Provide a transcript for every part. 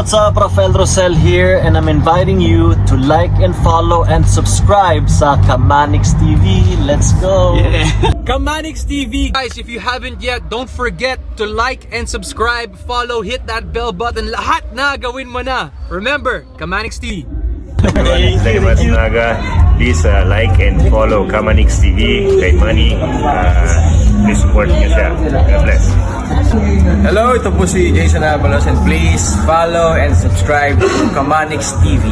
What's up, Rafael Rosel here, and I'm inviting you to like and follow and subscribe sa Kamanix TV. Let's go! Yeah. Kamanix TV. Guys, if you haven't yet, don't forget to like and subscribe, follow, hit that bell button. Lahat na gawin mo na. Remember, Kamanix TV. Everyone, very much Naga. Please like and follow Kamanix TV. Kay Money. Please support niyo siya. God bless. Hello, ito po si Jason Avalos and please follow and subscribe to Kamanix TV.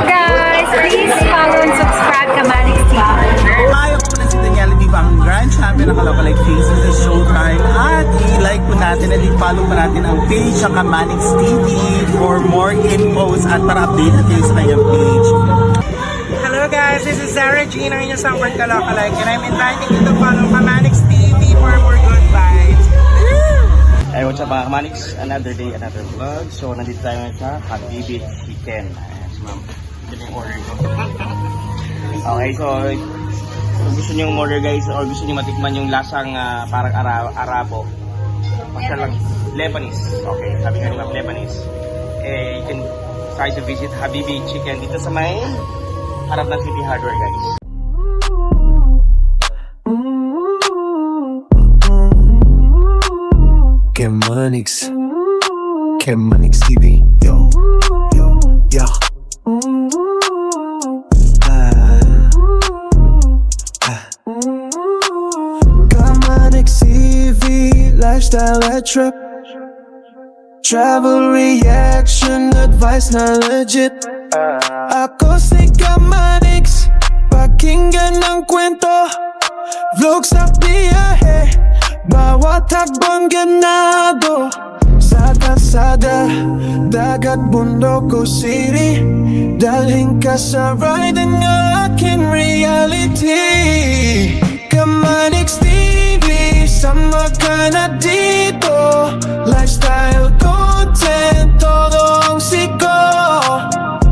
Guys, please follow and subscribe Kamanix TV. Hi, ako po na si Daniela Diva, ang Grand Champion ng Kalokalike Faces sa Showtime. At i-like po natin at i-follow po natin ang page sa Kamanix TV for more infos at para updated kayo sa kanyang page. Hello guys, this is Sarah Jean, ang inyong Southern Kalokalike, and I'm inviting you to follow Kamanix TV for more good vibes. Hey, what's up mga Kamanix? Another day, another vlog. So, nandito tayo ngayon sa Habibi Chicken. Ayan, si ma'am. Ito na yung order ko. Okay, so kung gusto nyo order guys, or gusto nyo matikman yung lasang parang Arabo, basta lang, Lebanese. Okay, sabi nga ni ma'am, Lebanese. You can try to visit Habibi Chicken dito sa may harap ng City Hardware guys. Kamanix TV, yo, yeah. Kamanix TV, lifestyle at trip, travel reaction, advice na legit. Ako si Kamanix, pakinggan ng kwento, vlog sa biyahe, bawat hakbang ganado. Sa kalsada, dagat, bundok o city, dalhin ka sa ride ng aking reality. Kamanix TV, sama ka na dito, lifestyle content, todo ang siko,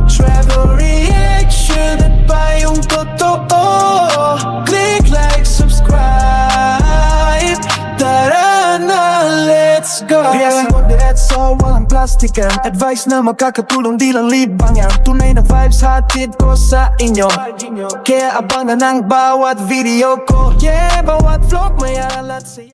travel reaction at payong totoo. Click like, subscribe, tara na, let's go. So, walang plastikan, advice na magkakatulong, di lang libang yan. Tunay na vibes hatid ko sa inyo, kaya abang na ng bawat video ko. Yeah, bawat vlog may alat sa'yo.